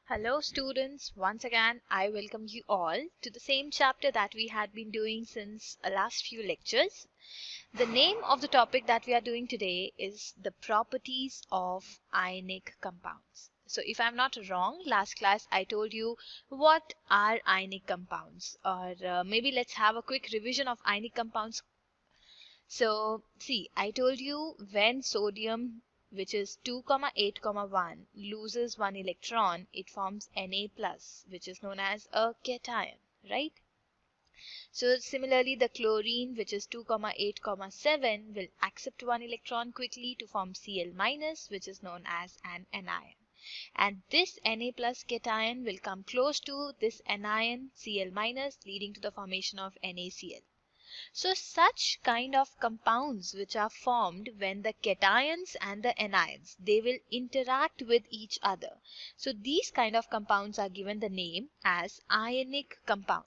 Hello students, once again I welcome you all to the same chapter that we had been doing since last few lectures. The name of the topic that we are doing today is the properties of ionic compounds. So if I'm not wrong, last class I told you what are ionic compounds, or maybe let's have a quick revision of ionic compounds. So see, I told you when sodium, which is 2, 8, 1, loses one electron, it forms Na plus, which is known as a cation, right? So similarly, the chlorine, which is 2, 8, 7, will accept one electron quickly to form Cl minus, which is known as an anion. And this Na plus cation will come close to this anion Cl minus, leading to the formation of NaCl. So such kind of compounds which are formed when the cations and the anions, they will interact with each other. So these kind of compounds are given the name as ionic compound.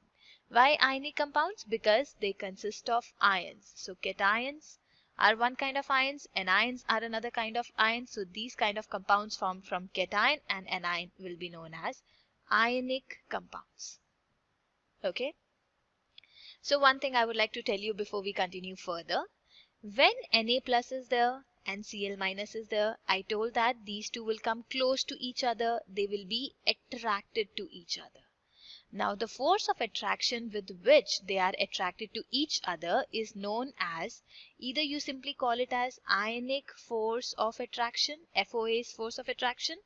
Why ionic compounds? Because they consist of ions. So cations are one kind of ions, anions are another kind of ions. So these kind of compounds formed from cation and anion will be known as ionic compounds. Okay. So one thing I would like to tell you before we continue further, when Na plus is there and Cl minus is there, I told that these two will come close to each other, they will be attracted to each other. Now the force of attraction with which they are attracted to each other is known as, either you simply call it as ionic force of attraction, FOA is force of attraction,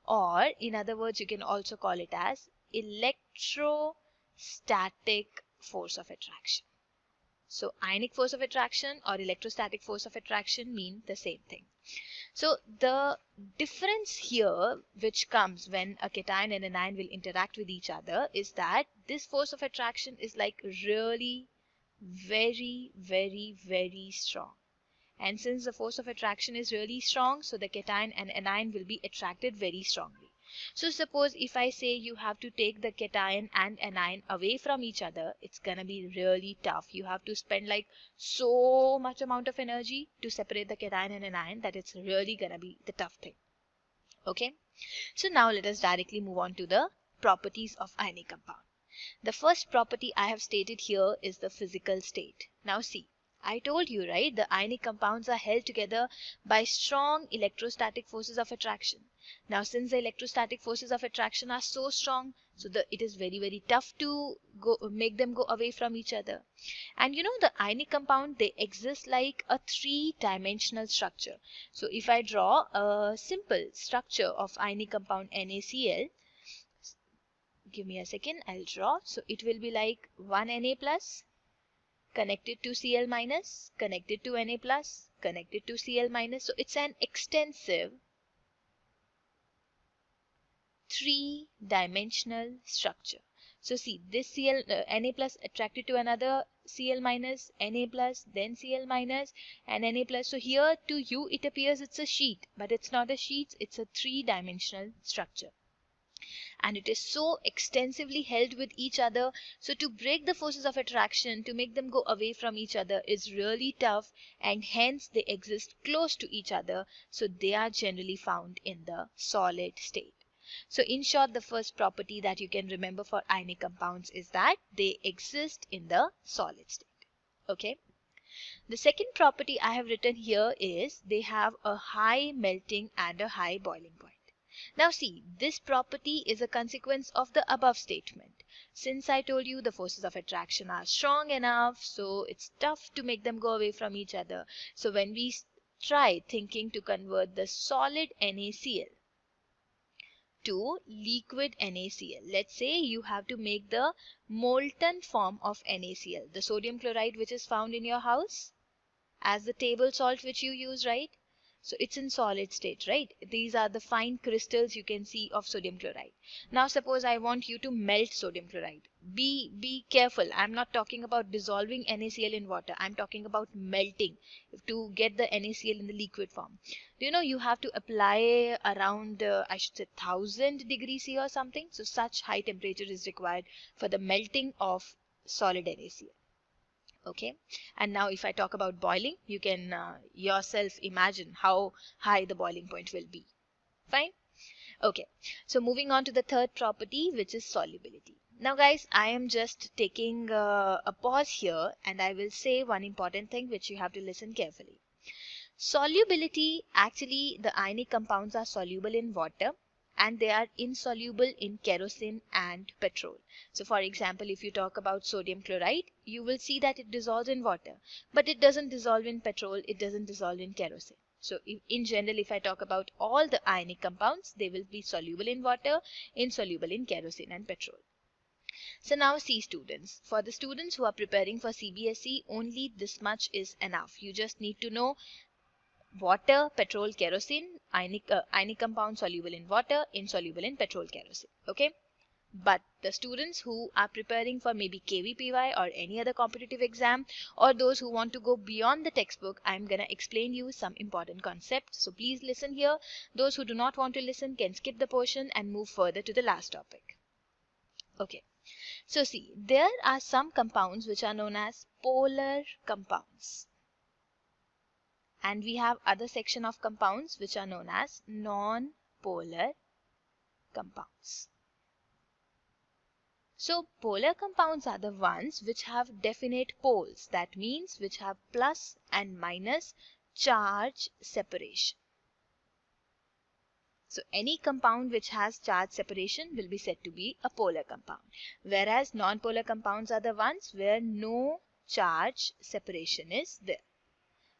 or in other words you can also call it as electrostatic force of attraction. So ionic force of attraction or electrostatic force of attraction mean the same thing. So the difference here which comes when a cation and an anion will interact with each other is that this force of attraction is like really very strong. And since the force of attraction is really strong, so the cation and anion will be attracted very strongly. So suppose if I say you have to take the cation and anion away from each other, it's gonna be really tough. You have to spend like so much amount of energy to separate the cation and anion that it's really gonna be the tough thing. Okay. So now let us directly move on to the properties of ionic compound. The first property I have stated here is the physical state. Now see, I told you, right, the ionic compounds are held together by strong electrostatic forces of attraction. Now since the electrostatic forces of attraction are so strong, so it is very tough to make them go away from each other. And you know the ionic compound, they exist like a three-dimensional structure. So if I draw a simple structure of ionic compound NaCl, give me a second, I'll draw. So it will be like one Na plus connected to Cl minus, connected to Na plus, connected to Cl minus. So it's an extensive three-dimensional structure. So see, this Na plus attracted to another Cl minus, Na plus, then Cl minus, and Na plus. So here to you it appears it's a sheet, but it's not a sheet, it's a three-dimensional structure. And it is so extensively held with each other, so to break the forces of attraction, to make them go away from each other is really tough, and hence they exist close to each other, so they are generally found in the solid state. So in short, the first property that you can remember for ionic compounds is that they exist in the solid state. Okay. The second property I have written here is they have a high melting and a high boiling point. Now see, this property is a consequence of the above statement. Since I told you the forces of attraction are strong enough, so it's tough to make them go away from each other. So when we try thinking to convert the solid NaCl to liquid NaCl, let's say you have to make the molten form of NaCl, the sodium chloride which is found in your house as the table salt which you use, right? So it's in solid state, right? These are the fine crystals you can see of sodium chloride. Now suppose I want you to melt sodium chloride. Be careful. I'm not talking about dissolving NaCl in water. I'm talking about melting to get the NaCl in the liquid form. Do you know you have to apply around I should say 1000 degrees C or something. So such high temperature is required for the melting of solid NaCl. Okay, and now if I talk about boiling, you can yourself imagine how high the boiling point will be. Fine. Okay, so moving on to the third property, which is solubility. Now guys, I am just taking a pause here and I will say one important thing which you have to listen carefully. Solubility, actually the ionic compounds are soluble in water and they are insoluble in kerosene and petrol. So for example, if you talk about sodium chloride, you will see that it dissolves in water, but it doesn't dissolve in petrol, it doesn't dissolve in kerosene. So in general, if I talk about all the ionic compounds, they will be soluble in water, insoluble in kerosene and petrol. So now see students, for the students who are preparing for CBSE, only this much is enough. You just need to know water, petrol, kerosene, ionic compound soluble in water, insoluble in petrol, kerosene. Okay. But the students who are preparing for maybe KVPY or any other competitive exam, or those who want to go beyond the textbook, I'm gonna explain you some important concepts. So please listen here. Those who do not want to listen can skip the portion and move further to the last topic. Okay. So see, there are some compounds which are known as polar compounds. And we have other section of compounds which are known as non-polar compounds. So polar compounds are the ones which have definite poles. That means which have plus and minus charge separation. So any compound which has charge separation will be said to be a polar compound. Whereas non-polar compounds are the ones where no charge separation is there.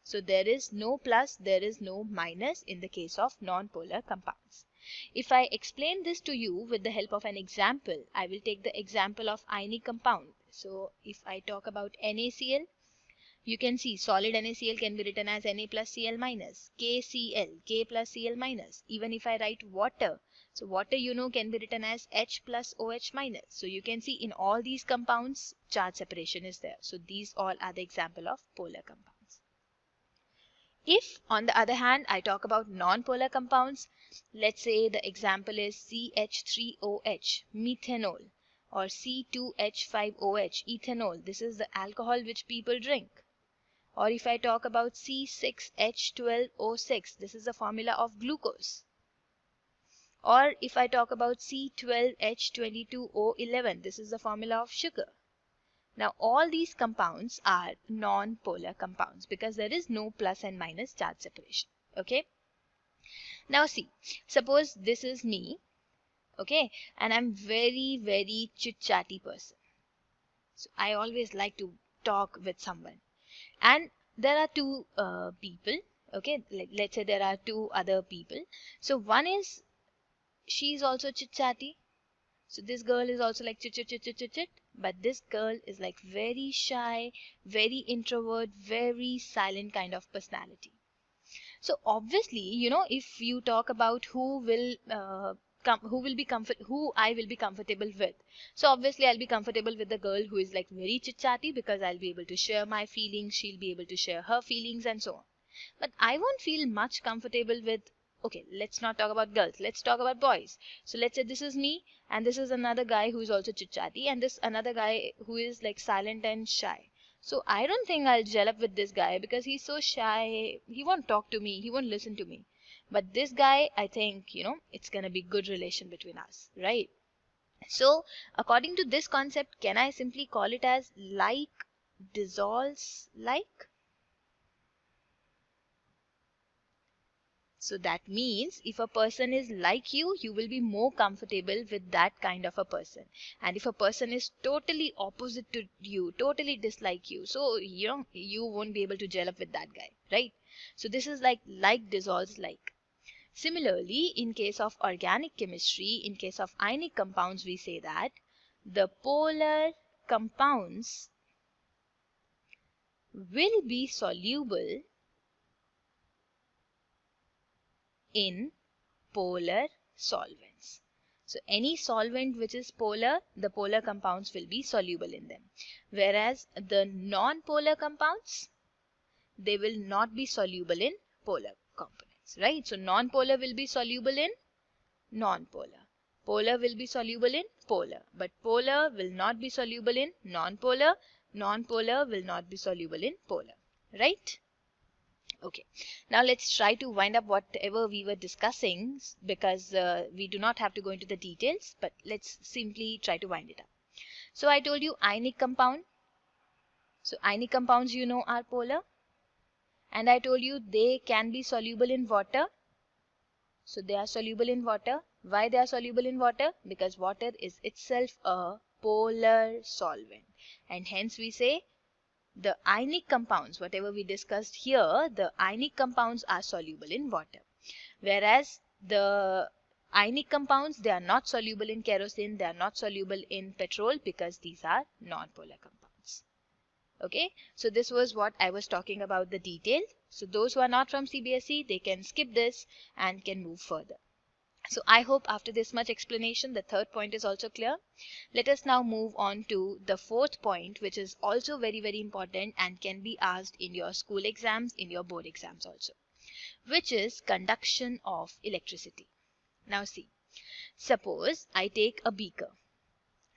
So there is no plus, there is no minus in the case of non-polar compounds. If I explain this to you with the help of an example, I will take the example of ionic compound. So if I talk about NaCl, you can see solid NaCl can be written as Na plus Cl minus, KCl, K plus Cl minus. Even if I write water, so water can be written as H plus OH minus. So you can see in all these compounds, charge separation is there. So these all are the example of polar compounds. If, on the other hand, I talk about non-polar compounds, let's say the example is CH3OH, methanol, or C2H5OH, ethanol. This is the alcohol which people drink. Or if I talk about C6H12O6, this is the formula of glucose. Or if I talk about C12H22O11, this is the formula of sugar. Now all these compounds are non-polar compounds because there is no plus and minus charge separation. Okay. Now see, suppose this is me, okay, and I'm very chit-chatty person. So I always like to talk with someone. And there are two people, okay, let's say there are two other people. So one is, she's also chit-chatty. So this girl is also like chit, but this girl is like very shy, very introvert, very silent kind of personality. So obviously, if you talk about who I will be comfortable with. So obviously I'll be comfortable with the girl who is like very chit-chatty because I'll be able to share my feelings, she'll be able to share her feelings and so on. But I won't feel much comfortable with, okay, let's not talk about girls, let's talk about boys. So let's say this is me and this is another guy who is also chit-chatty and this another guy who is like silent and shy. So I don't think I'll gel up with this guy because he's so shy, he won't talk to me, he won't listen to me. But this guy, I think, it's gonna be good relation between us, right? So according to this concept, can I simply call it as like dissolves like? So that means if a person is like you will be more comfortable with that kind of a person. And if a person is totally opposite to you, totally dislike you, so you won't be able to gel up with that guy, right? So this is like dissolves like. Similarly, in case of organic chemistry, in case of ionic compounds, we say that the polar compounds will be soluble in polar solvents. So any solvent which is polar, the polar compounds will be soluble in them. Whereas the non-polar compounds, they will not be soluble in polar components, right? So non-polar will be soluble in non-polar. Polar will be soluble in polar, but polar will not be soluble in non-polar. Non-polar will not be soluble in polar, right? Okay, now let's try to wind up whatever we were discussing, because we do not have to go into the details, but let's simply try to wind it up. So I told you ionic compound. So ionic compounds, you know, are polar. And I told you they can be soluble in water. So they are soluble in water. Why they are soluble in water? Because water is itself a polar solvent. And hence we say the ionic compounds, whatever we discussed here, the ionic compounds are soluble in water. Whereas the ionic compounds, they are not soluble in kerosene, they are not soluble in petrol, because these are non-polar compounds. Okay, so this was what I was talking about, the detail. So those who are not from CBSE, they can skip this and can move further. So I hope after this much explanation, the third point is also clear. Let us now move on to the fourth point, which is also very, very important and can be asked in your school exams, in your board exams also, which is conduction of electricity. Now see, suppose I take a beaker.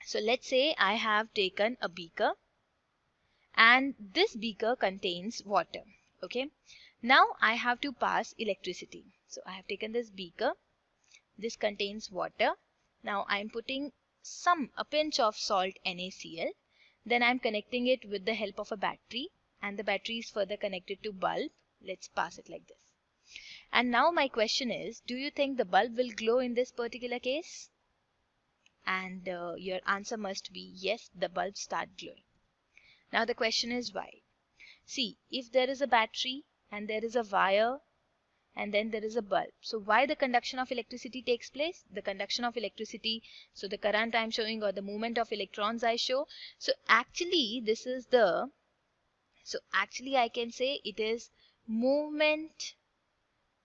So let's say I have taken a beaker and this beaker contains water. Okay, now I have to pass electricity. So I have taken this beaker. This contains water. Now I am putting a pinch of salt NaCl. Then I am connecting it with the help of a battery, and the battery is further connected to bulb. Let's pass it like this. And now my question is, do you think the bulb will glow in this particular case? And your answer must be yes, the bulb start glowing. Now the question is why? See, if there is a battery and there is a wire and then there is a bulb. So why the conduction of electricity takes place? The conduction of electricity, so the current I am showing or the movement of electrons I show. So actually I can say it is movement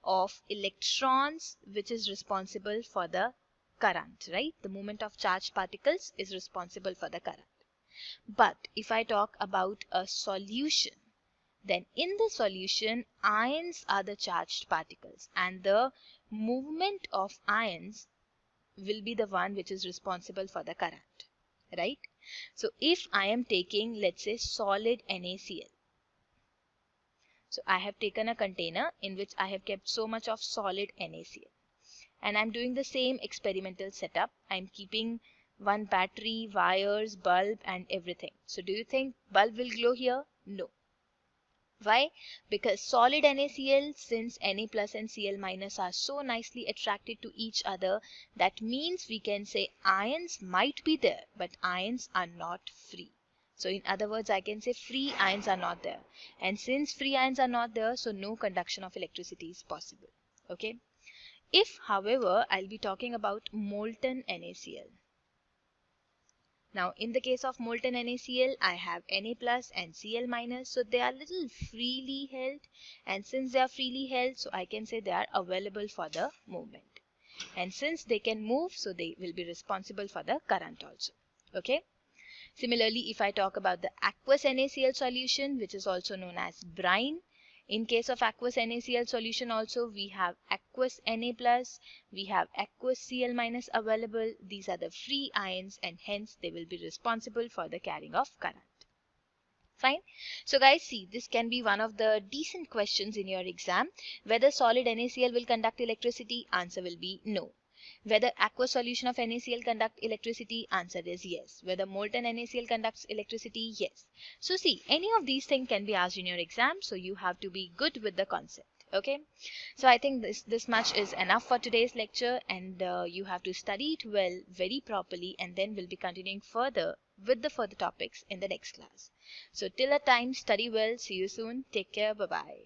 of electrons which is responsible for the current, right? The movement of charged particles is responsible for the current. But if I talk about a solution, then in the solution, ions are the charged particles, and the movement of ions will be the one which is responsible for the current, right? So if I am taking, let's say, solid NaCl. So I have taken a container in which I have kept so much of solid NaCl. And I'm doing the same experimental setup. I'm keeping one battery, wires, bulb and everything. So do you think bulb will glow here? No. Why? Because solid NaCl, since Na plus and Cl minus are so nicely attracted to each other, that means we can say ions might be there, but ions are not free. So in other words, I can say free ions are not there. And since free ions are not there, so no conduction of electricity is possible. Okay. If, however, I'll be talking about molten NaCl. Now, in the case of molten NaCl, I have Na plus and Cl minus, so they are little freely held, and since they are freely held, so I can say they are available for the movement. And since they can move, so they will be responsible for the current also. Okay. Similarly, if I talk about the aqueous NaCl solution, which is also known as brine, in case of aqueous NaCl solution also, we have aqueous Na plus, we have aqueous Cl minus available. These are the free ions and hence they will be responsible for the carrying of current. Fine. So guys, see, this can be one of the decent questions in your exam. Whether solid NaCl will conduct electricity, answer will be no. Whether aqueous solution of NaCl conduct electricity, answer is yes. Whether molten NaCl conducts electricity, yes. So see, any of these things can be asked in your exam, so you have to be good with the concept. Okay, so I think this much is enough for today's lecture, and you have to study it well, very properly, and then we'll be continuing further with the further topics in the next class. So till that time, study well. See you soon. Take care. Bye bye.